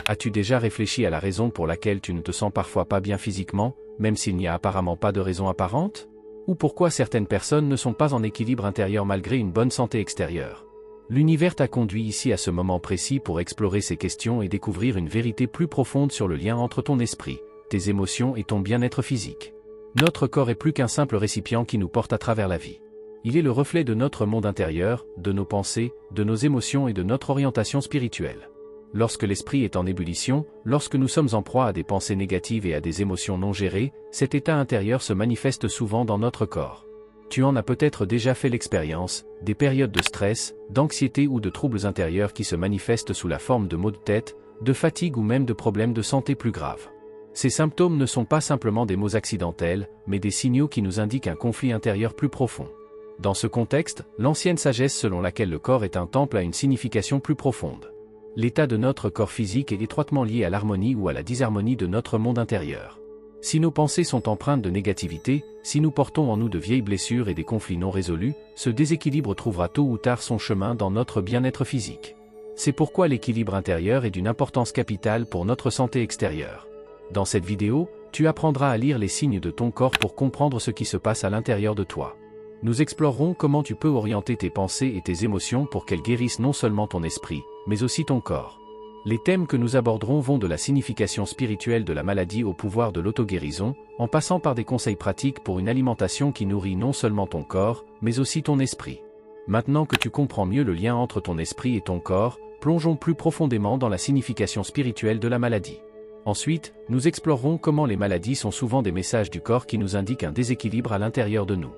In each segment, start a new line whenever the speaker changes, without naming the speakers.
As-tu déjà réfléchi à la raison pour laquelle tu ne te sens parfois pas bien physiquement, même s'il n'y a apparemment pas de raison apparente? Ou pourquoi certaines personnes ne sont pas en équilibre intérieur malgré une bonne santé extérieure? L'univers t'a conduit ici à ce moment précis pour explorer ces questions et découvrir une vérité plus profonde sur le lien entre ton esprit, tes émotions et ton bien-être physique. Notre corps est plus qu'un simple récipient qui nous porte à travers la vie. Il est le reflet de notre monde intérieur, de nos pensées, de nos émotions et de notre orientation spirituelle. Lorsque l'esprit est en ébullition, lorsque nous sommes en proie à des pensées négatives et à des émotions non gérées, cet état intérieur se manifeste souvent dans notre corps. Tu en as peut-être déjà fait l'expérience, des périodes de stress, d'anxiété ou de troubles intérieurs qui se manifestent sous la forme de maux de tête, de fatigue ou même de problèmes de santé plus graves. Ces symptômes ne sont pas simplement des maux accidentels, mais des signaux qui nous indiquent un conflit intérieur plus profond. Dans ce contexte, l'ancienne sagesse selon laquelle le corps est un temple a une signification plus profonde. L'état de notre corps physique est étroitement lié à l'harmonie ou à la disharmonie de notre monde intérieur. Si nos pensées sont empreintes de négativité, si nous portons en nous de vieilles blessures et des conflits non résolus, ce déséquilibre trouvera tôt ou tard son chemin dans notre bien-être physique. C'est pourquoi l'équilibre intérieur est d'une importance capitale pour notre santé extérieure. Dans cette vidéo, tu apprendras à lire les signes de ton corps pour comprendre ce qui se passe à l'intérieur de toi. Nous explorerons comment tu peux orienter tes pensées et tes émotions pour qu'elles guérissent non seulement ton esprit, mais aussi ton corps. Les thèmes que nous aborderons vont de la signification spirituelle de la maladie au pouvoir de l'auto-guérison, en passant par des conseils pratiques pour une alimentation qui nourrit non seulement ton corps, mais aussi ton esprit. Maintenant que tu comprends mieux le lien entre ton esprit et ton corps, plongeons plus profondément dans la signification spirituelle de la maladie. Ensuite, nous explorerons comment les maladies sont souvent des messages du corps qui nous indiquent un déséquilibre à l'intérieur de nous.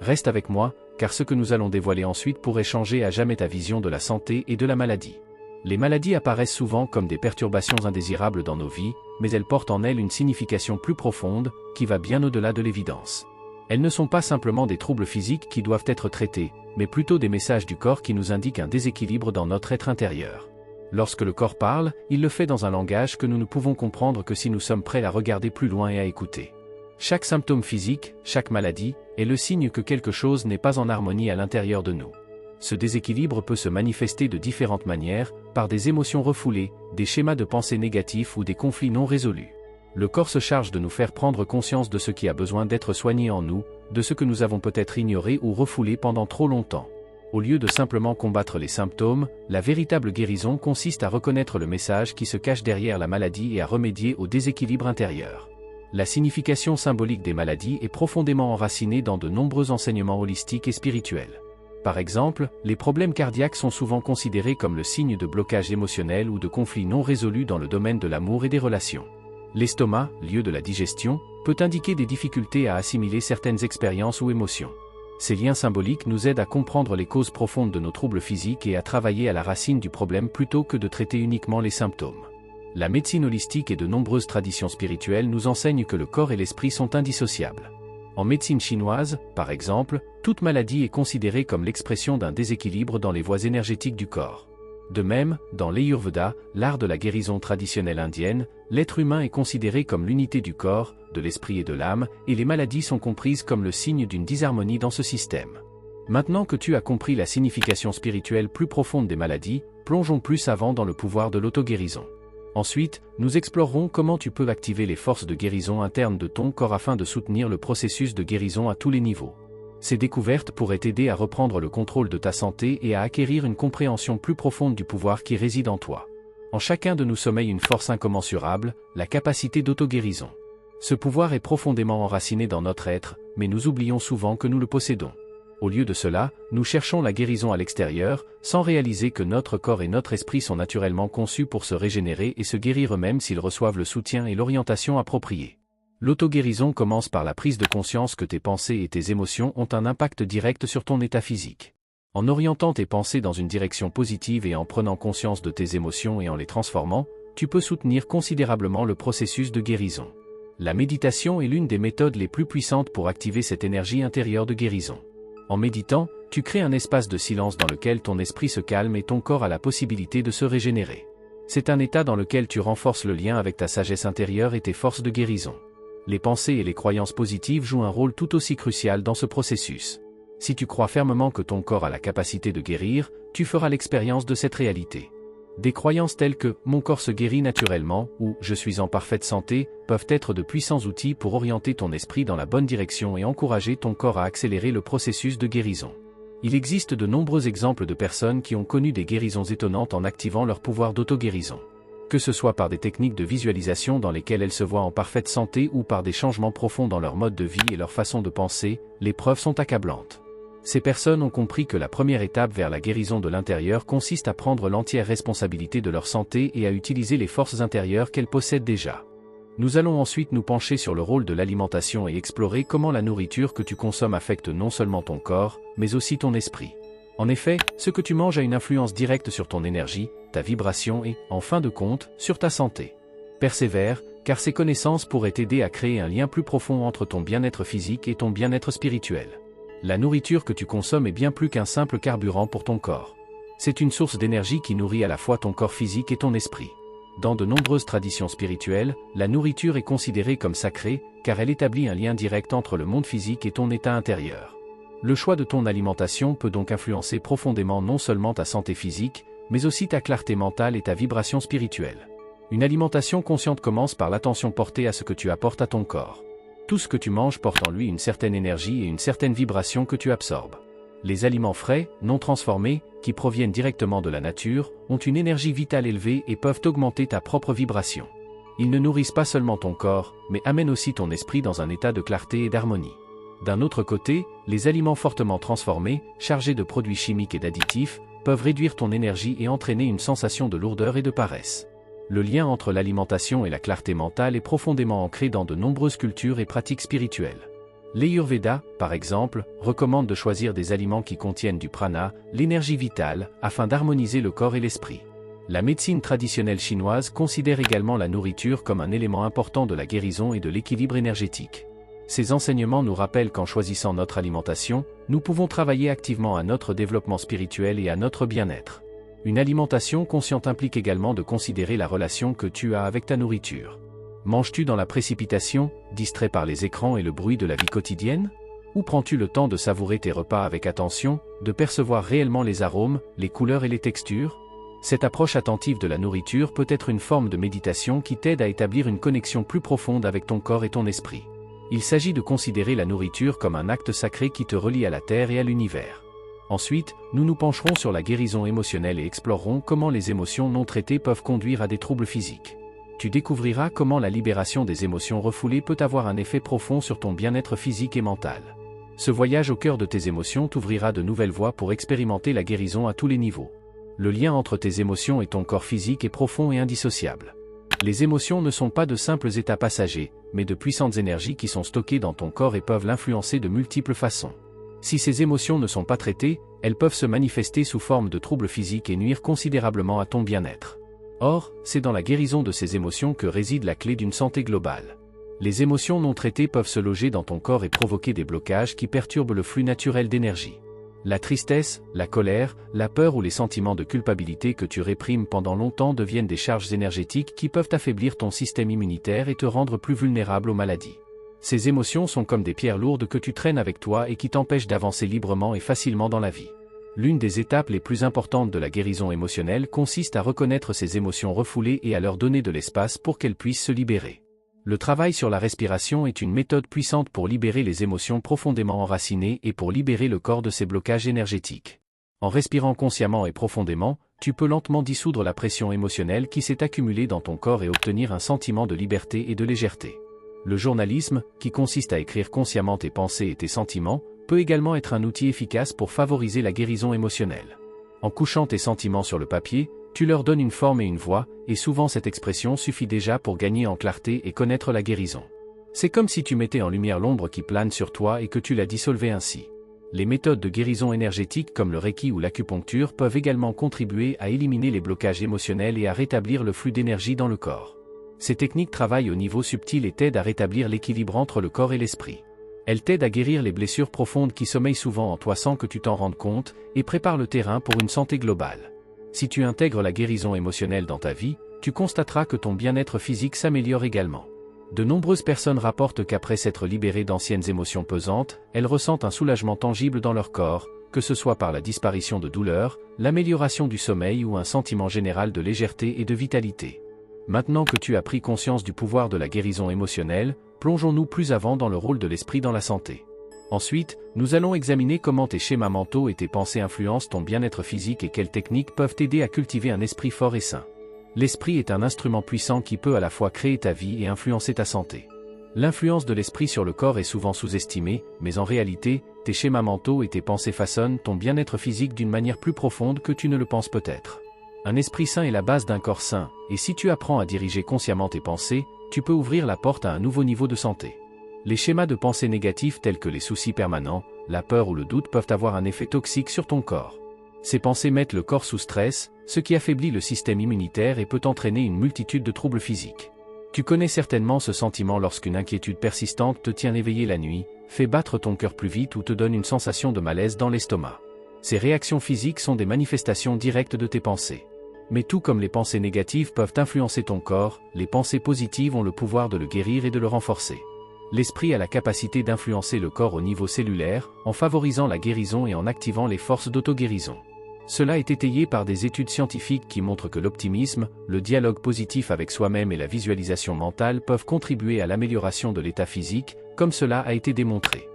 Reste avec moi, car ce que nous allons dévoiler ensuite pourrait changer à jamais ta vision de la santé et de la maladie. Les maladies apparaissent souvent comme des perturbations indésirables dans nos vies, mais elles portent en elles une signification plus profonde, qui va bien au-delà de l'évidence. Elles ne sont pas simplement des troubles physiques qui doivent être traités, mais plutôt des messages du corps qui nous indiquent un déséquilibre dans notre être intérieur. Lorsque le corps parle, il le fait dans un langage que nous ne pouvons comprendre que si nous sommes prêts à regarder plus loin et à écouter. Chaque symptôme physique, chaque maladie, est le signe que quelque chose n'est pas en harmonie à l'intérieur de nous. Ce déséquilibre peut se manifester de différentes manières, par des émotions refoulées, des schémas de pensée négatifs ou des conflits non résolus. Le corps se charge de nous faire prendre conscience de ce qui a besoin d'être soigné en nous, de ce que nous avons peut-être ignoré ou refoulé pendant trop longtemps. Au lieu de simplement combattre les symptômes, la véritable guérison consiste à reconnaître le message qui se cache derrière la maladie et à remédier au déséquilibre intérieur. La signification symbolique des maladies est profondément enracinée dans de nombreux enseignements holistiques et spirituels. Par exemple, les problèmes cardiaques sont souvent considérés comme le signe de blocage émotionnel ou de conflits non résolus dans le domaine de l'amour et des relations. L'estomac, lieu de la digestion, peut indiquer des difficultés à assimiler certaines expériences ou émotions. Ces liens symboliques nous aident à comprendre les causes profondes de nos troubles physiques et à travailler à la racine du problème plutôt que de traiter uniquement les symptômes. La médecine holistique et de nombreuses traditions spirituelles nous enseignent que le corps et l'esprit sont indissociables. En médecine chinoise, par exemple, toute maladie est considérée comme l'expression d'un déséquilibre dans les voies énergétiques du corps. De même, dans l'Ayurveda, l'art de la guérison traditionnelle indienne, l'être humain est considéré comme l'unité du corps, de l'esprit et de l'âme, et les maladies sont comprises comme le signe d'une disharmonie dans ce système. Maintenant que tu as compris la signification spirituelle plus profonde des maladies, plongeons plus avant dans le pouvoir de l'auto-guérison. Ensuite, nous explorerons comment tu peux activer les forces de guérison internes de ton corps afin de soutenir le processus de guérison à tous les niveaux. Ces découvertes pourraient t'aider à reprendre le contrôle de ta santé et à acquérir une compréhension plus profonde du pouvoir qui réside en toi. En chacun de nous sommeille une force incommensurable, la capacité d'auto-guérison. Ce pouvoir est profondément enraciné dans notre être, mais nous oublions souvent que nous le possédons. Au lieu de cela, nous cherchons la guérison à l'extérieur, sans réaliser que notre corps et notre esprit sont naturellement conçus pour se régénérer et se guérir eux-mêmes s'ils reçoivent le soutien et l'orientation appropriés. L'auto-guérison commence par la prise de conscience que tes pensées et tes émotions ont un impact direct sur ton état physique. En orientant tes pensées dans une direction positive et en prenant conscience de tes émotions et en les transformant, tu peux soutenir considérablement le processus de guérison. La méditation est l'une des méthodes les plus puissantes pour activer cette énergie intérieure de guérison. En méditant, tu crées un espace de silence dans lequel ton esprit se calme et ton corps a la possibilité de se régénérer. C'est un état dans lequel tu renforces le lien avec ta sagesse intérieure et tes forces de guérison. Les pensées et les croyances positives jouent un rôle tout aussi crucial dans ce processus. Si tu crois fermement que ton corps a la capacité de guérir, tu feras l'expérience de cette réalité. Des croyances telles que « mon corps se guérit naturellement » ou « je suis en parfaite santé » peuvent être de puissants outils pour orienter ton esprit dans la bonne direction et encourager ton corps à accélérer le processus de guérison. Il existe de nombreux exemples de personnes qui ont connu des guérisons étonnantes en activant leur pouvoir d'auto-guérison. Que ce soit par des techniques de visualisation dans lesquelles elles se voient en parfaite santé ou par des changements profonds dans leur mode de vie et leur façon de penser, les preuves sont accablantes. Ces personnes ont compris que la première étape vers la guérison de l'intérieur consiste à prendre l'entière responsabilité de leur santé et à utiliser les forces intérieures qu'elles possèdent déjà. Nous allons ensuite nous pencher sur le rôle de l'alimentation et explorer comment la nourriture que tu consommes affecte non seulement ton corps, mais aussi ton esprit. En effet, ce que tu manges a une influence directe sur ton énergie, ta vibration et, en fin de compte, sur ta santé. Persévère, car ces connaissances pourraient t'aider à créer un lien plus profond entre ton bien-être physique et ton bien-être spirituel. La nourriture que tu consommes est bien plus qu'un simple carburant pour ton corps. C'est une source d'énergie qui nourrit à la fois ton corps physique et ton esprit. Dans de nombreuses traditions spirituelles, la nourriture est considérée comme sacrée, car elle établit un lien direct entre le monde physique et ton état intérieur. Le choix de ton alimentation peut donc influencer profondément non seulement ta santé physique, mais aussi ta clarté mentale et ta vibration spirituelle. Une alimentation consciente commence par l'attention portée à ce que tu apportes à ton corps. Tout ce que tu manges porte en lui une certaine énergie et une certaine vibration que tu absorbes. Les aliments frais, non transformés, qui proviennent directement de la nature, ont une énergie vitale élevée et peuvent augmenter ta propre vibration. Ils ne nourrissent pas seulement ton corps, mais amènent aussi ton esprit dans un état de clarté et d'harmonie. D'un autre côté, les aliments fortement transformés, chargés de produits chimiques et d'additifs, peuvent réduire ton énergie et entraîner une sensation de lourdeur et de paresse. Le lien entre l'alimentation et la clarté mentale est profondément ancré dans de nombreuses cultures et pratiques spirituelles. L'Ayurveda, par exemple, recommande de choisir des aliments qui contiennent du prana, l'énergie vitale, afin d'harmoniser le corps et l'esprit. La médecine traditionnelle chinoise considère également la nourriture comme un élément important de la guérison et de l'équilibre énergétique. Ces enseignements nous rappellent qu'en choisissant notre alimentation, nous pouvons travailler activement à notre développement spirituel et à notre bien-être. Une alimentation consciente implique également de considérer la relation que tu as avec ta nourriture. Manges-tu dans la précipitation, distrait par les écrans et le bruit de la vie quotidienne? Ou prends-tu le temps de savourer tes repas avec attention, de percevoir réellement les arômes, les couleurs et les textures? Cette approche attentive de la nourriture peut être une forme de méditation qui t'aide à établir une connexion plus profonde avec ton corps et ton esprit. Il s'agit de considérer la nourriture comme un acte sacré qui te relie à la terre et à l'univers. Ensuite, nous nous pencherons sur la guérison émotionnelle et explorerons comment les émotions non traitées peuvent conduire à des troubles physiques. Tu découvriras comment la libération des émotions refoulées peut avoir un effet profond sur ton bien-être physique et mental. Ce voyage au cœur de tes émotions t'ouvrira de nouvelles voies pour expérimenter la guérison à tous les niveaux. Le lien entre tes émotions et ton corps physique est profond et indissociable. Les émotions ne sont pas de simples états passagers, mais de puissantes énergies qui sont stockées dans ton corps et peuvent l'influencer de multiples façons. Si ces émotions ne sont pas traitées, elles peuvent se manifester sous forme de troubles physiques et nuire considérablement à ton bien-être. Or, c'est dans la guérison de ces émotions que réside la clé d'une santé globale. Les émotions non traitées peuvent se loger dans ton corps et provoquer des blocages qui perturbent le flux naturel d'énergie. La tristesse, la colère, la peur ou les sentiments de culpabilité que tu réprimes pendant longtemps deviennent des charges énergétiques qui peuvent affaiblir ton système immunitaire et te rendre plus vulnérable aux maladies. Ces émotions sont comme des pierres lourdes que tu traînes avec toi et qui t'empêchent d'avancer librement et facilement dans la vie. L'une des étapes les plus importantes de la guérison émotionnelle consiste à reconnaître ces émotions refoulées et à leur donner de l'espace pour qu'elles puissent se libérer. Le travail sur la respiration est une méthode puissante pour libérer les émotions profondément enracinées et pour libérer le corps de ces blocages énergétiques. En respirant consciemment et profondément, tu peux lentement dissoudre la pression émotionnelle qui s'est accumulée dans ton corps et obtenir un sentiment de liberté et de légèreté. Le journalisme, qui consiste à écrire consciemment tes pensées et tes sentiments, peut également être un outil efficace pour favoriser la guérison émotionnelle. En couchant tes sentiments sur le papier, tu leur donnes une forme et une voix, et souvent cette expression suffit déjà pour gagner en clarté et connaître la guérison. C'est comme si tu mettais en lumière l'ombre qui plane sur toi et que tu la dissolvais ainsi. Les méthodes de guérison énergétique comme le Reiki ou l'acupuncture peuvent également contribuer à éliminer les blocages émotionnels et à rétablir le flux d'énergie dans le corps. Ces techniques travaillent au niveau subtil et t'aident à rétablir l'équilibre entre le corps et l'esprit. Elles t'aident à guérir les blessures profondes qui sommeillent souvent en toi sans que tu t'en rendes compte, et préparent le terrain pour une santé globale. Si tu intègres la guérison émotionnelle dans ta vie, tu constateras que ton bien-être physique s'améliore également. De nombreuses personnes rapportent qu'après s'être libérées d'anciennes émotions pesantes, elles ressentent un soulagement tangible dans leur corps, que ce soit par la disparition de douleur, l'amélioration du sommeil ou un sentiment général de légèreté et de vitalité. Maintenant que tu as pris conscience du pouvoir de la guérison émotionnelle, plongeons-nous plus avant dans le rôle de l'esprit dans la santé. Ensuite, nous allons examiner comment tes schémas mentaux et tes pensées influencent ton bien-être physique et quelles techniques peuvent t'aider à cultiver un esprit fort et sain. L'esprit est un instrument puissant qui peut à la fois créer ta vie et influencer ta santé. L'influence de l'esprit sur le corps est souvent sous-estimée, mais en réalité, tes schémas mentaux et tes pensées façonnent ton bien-être physique d'une manière plus profonde que tu ne le penses peut-être. Un esprit sain est la base d'un corps sain, et si tu apprends à diriger consciemment tes pensées, tu peux ouvrir la porte à un nouveau niveau de santé. Les schémas de pensée négatifs tels que les soucis permanents, la peur ou le doute peuvent avoir un effet toxique sur ton corps. Ces pensées mettent le corps sous stress, ce qui affaiblit le système immunitaire et peut entraîner une multitude de troubles physiques. Tu connais certainement ce sentiment lorsqu'une inquiétude persistante te tient éveillé la nuit, fait battre ton cœur plus vite ou te donne une sensation de malaise dans l'estomac. Ces réactions physiques sont des manifestations directes de tes pensées. Mais tout comme les pensées négatives peuvent influencer ton corps, les pensées positives ont le pouvoir de le guérir et de le renforcer. L'esprit a la capacité d'influencer le corps au niveau cellulaire, en favorisant la guérison et en activant les forces d'auto-guérison. Cela est étayé par des études scientifiques qui montrent que l'optimisme, le dialogue positif avec soi-même et la visualisation mentale peuvent contribuer à l'amélioration de l'état physique, comme cela a été démontré.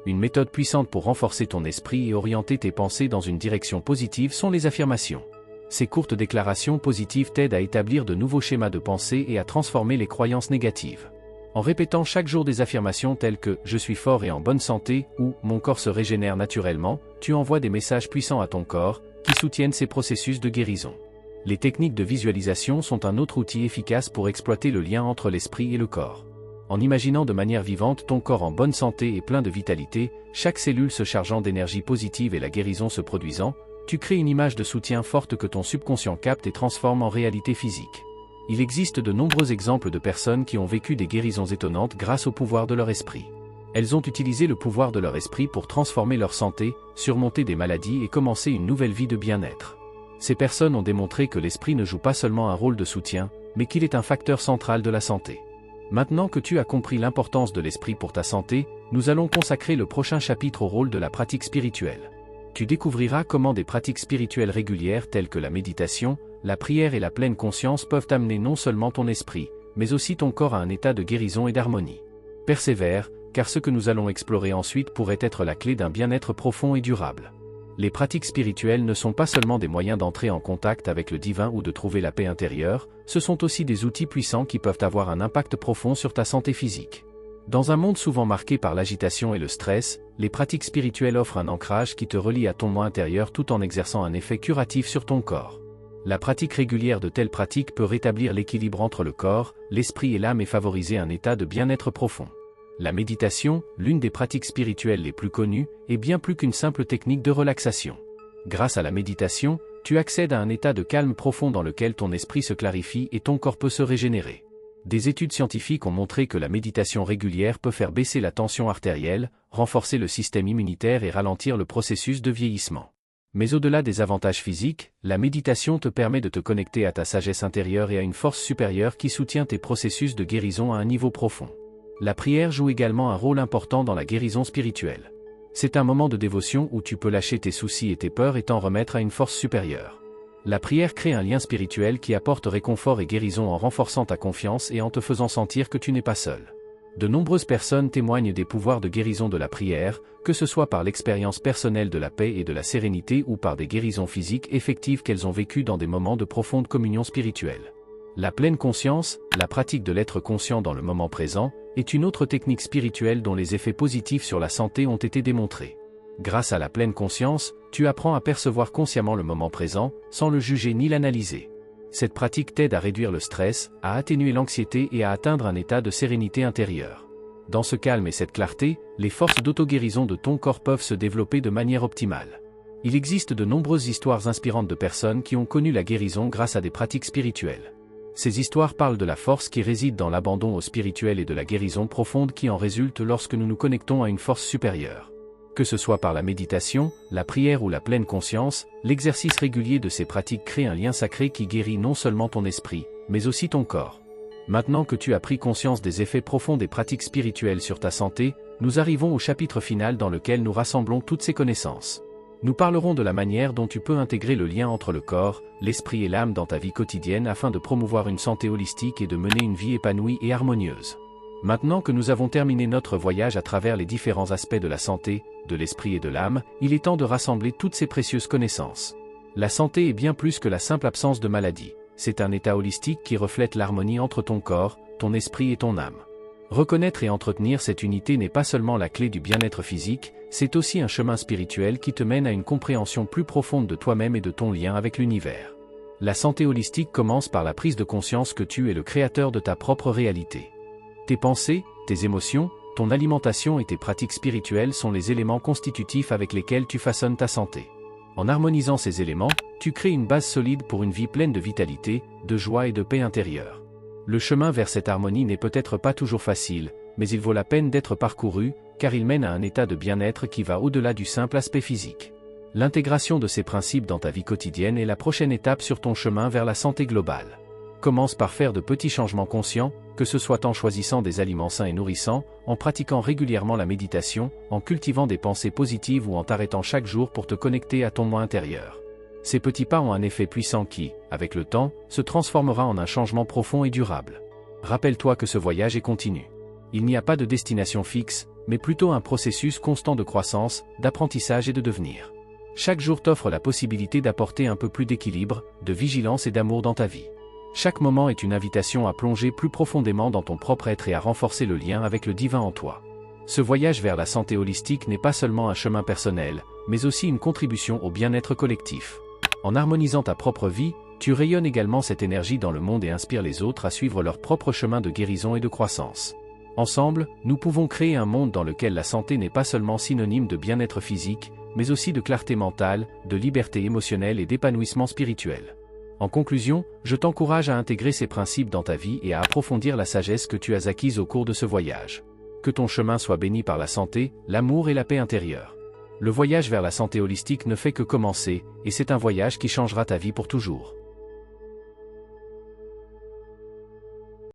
Une méthode puissante pour renforcer ton esprit et orienter tes pensées dans une direction positive sont les affirmations. Ces courtes déclarations positives t'aident à établir de nouveaux schémas de pensée et à transformer les croyances négatives. En répétant chaque jour des affirmations telles que « je suis fort et en bonne santé » ou « mon corps se régénère naturellement », tu envoies des messages puissants à ton corps, qui soutiennent ces processus de guérison. Les techniques de visualisation sont un autre outil efficace pour exploiter le lien entre l'esprit et le corps. En imaginant de manière vivante ton corps en bonne santé et plein de vitalité, chaque cellule se chargeant d'énergie positive et la guérison se produisant, tu crées une image de soutien forte que ton subconscient capte et transforme en réalité physique. Il existe de nombreux exemples de personnes qui ont vécu des guérisons étonnantes grâce au pouvoir de leur esprit. Elles ont utilisé le pouvoir de leur esprit pour transformer leur santé, surmonter des maladies et commencer une nouvelle vie de bien-être. Ces personnes ont démontré que l'esprit ne joue pas seulement un rôle de soutien, mais qu'il est un facteur central de la santé. Maintenant que tu as compris l'importance de l'esprit pour ta santé, nous allons consacrer le prochain chapitre au rôle de la pratique spirituelle. Tu découvriras comment des pratiques spirituelles régulières telles que la méditation, la prière et la pleine conscience peuvent amener non seulement ton esprit, mais aussi ton corps à un état de guérison et d'harmonie. Persévère, car ce que nous allons explorer ensuite pourrait être la clé d'un bien-être profond et durable. Les pratiques spirituelles ne sont pas seulement des moyens d'entrer en contact avec le divin ou de trouver la paix intérieure, ce sont aussi des outils puissants qui peuvent avoir un impact profond sur ta santé physique. Dans un monde souvent marqué par l'agitation et le stress, les pratiques spirituelles offrent un ancrage qui te relie à ton moi intérieur tout en exerçant un effet curatif sur ton corps. La pratique régulière de telles pratiques peut rétablir l'équilibre entre le corps, l'esprit et l'âme et favoriser un état de bien-être profond. La méditation, l'une des pratiques spirituelles les plus connues, est bien plus qu'une simple technique de relaxation. Grâce à la méditation, tu accèdes à un état de calme profond dans lequel ton esprit se clarifie et ton corps peut se régénérer. Des études scientifiques ont montré que la méditation régulière peut faire baisser la tension artérielle, renforcer le système immunitaire et ralentir le processus de vieillissement. Mais au-delà des avantages physiques, la méditation te permet de te connecter à ta sagesse intérieure et à une force supérieure qui soutient tes processus de guérison à un niveau profond. La prière joue également un rôle important dans la guérison spirituelle. C'est un moment de dévotion où tu peux lâcher tes soucis et tes peurs et t'en remettre à une force supérieure. La prière crée un lien spirituel qui apporte réconfort et guérison en renforçant ta confiance et en te faisant sentir que tu n'es pas seul. De nombreuses personnes témoignent des pouvoirs de guérison de la prière, que ce soit par l'expérience personnelle de la paix et de la sérénité ou par des guérisons physiques effectives qu'elles ont vécues dans des moments de profonde communion spirituelle. La pleine conscience, la pratique de l'être conscient dans le moment présent, est une autre technique spirituelle dont les effets positifs sur la santé ont été démontrés. Grâce à la pleine conscience, tu apprends à percevoir consciemment le moment présent, sans le juger ni l'analyser. Cette pratique t'aide à réduire le stress, à atténuer l'anxiété et à atteindre un état de sérénité intérieure. Dans ce calme et cette clarté, les forces d'auto-guérison de ton corps peuvent se développer de manière optimale. Il existe de nombreuses histoires inspirantes de personnes qui ont connu la guérison grâce à des pratiques spirituelles. Ces histoires parlent de la force qui réside dans l'abandon au spirituel et de la guérison profonde qui en résulte lorsque nous nous connectons à une force supérieure. Que ce soit par la méditation, la prière ou la pleine conscience, l'exercice régulier de ces pratiques crée un lien sacré qui guérit non seulement ton esprit, mais aussi ton corps. Maintenant que tu as pris conscience des effets profonds des pratiques spirituelles sur ta santé, nous arrivons au chapitre final dans lequel nous rassemblons toutes ces connaissances. Nous parlerons de la manière dont tu peux intégrer le lien entre le corps, l'esprit et l'âme dans ta vie quotidienne afin de promouvoir une santé holistique et de mener une vie épanouie et harmonieuse. Maintenant que nous avons terminé notre voyage à travers les différents aspects de la santé, de l'esprit et de l'âme, il est temps de rassembler toutes ces précieuses connaissances. La santé est bien plus que la simple absence de maladie. C'est un état holistique qui reflète l'harmonie entre ton corps, ton esprit et ton âme. Reconnaître et entretenir cette unité n'est pas seulement la clé du bien-être physique, c'est aussi un chemin spirituel qui te mène à une compréhension plus profonde de toi-même et de ton lien avec l'univers. La santé holistique commence par la prise de conscience que tu es le créateur de ta propre réalité. Tes pensées, tes émotions, ton alimentation et tes pratiques spirituelles sont les éléments constitutifs avec lesquels tu façonnes ta santé. En harmonisant ces éléments, tu crées une base solide pour une vie pleine de vitalité, de joie et de paix intérieure. Le chemin vers cette harmonie n'est peut-être pas toujours facile, mais il vaut la peine d'être parcouru, car il mène à un état de bien-être qui va au-delà du simple aspect physique. L'intégration de ces principes dans ta vie quotidienne est la prochaine étape sur ton chemin vers la santé globale. Commence par faire de petits changements conscients, que ce soit en choisissant des aliments sains et nourrissants, en pratiquant régulièrement la méditation, en cultivant des pensées positives ou en t'arrêtant chaque jour pour te connecter à ton moi intérieur. Ces petits pas ont un effet puissant qui, avec le temps, se transformera en un changement profond et durable. Rappelle-toi que ce voyage est continu. Il n'y a pas de destination fixe, mais plutôt un processus constant de croissance, d'apprentissage et de devenir. Chaque jour t'offre la possibilité d'apporter un peu plus d'équilibre, de vigilance et d'amour dans ta vie. Chaque moment est une invitation à plonger plus profondément dans ton propre être et à renforcer le lien avec le divin en toi. Ce voyage vers la santé holistique n'est pas seulement un chemin personnel, mais aussi une contribution au bien-être collectif. En harmonisant ta propre vie, tu rayonnes également cette énergie dans le monde et inspires les autres à suivre leur propre chemin de guérison et de croissance. Ensemble, nous pouvons créer un monde dans lequel la santé n'est pas seulement synonyme de bien-être physique, mais aussi de clarté mentale, de liberté émotionnelle et d'épanouissement spirituel. En conclusion, je t'encourage à intégrer ces principes dans ta vie et à approfondir la sagesse que tu as acquise au cours de ce voyage. Que ton chemin soit béni par la santé, l'amour et la paix intérieure. Le voyage vers la santé holistique ne fait que commencer, et c'est un voyage qui changera ta vie pour toujours.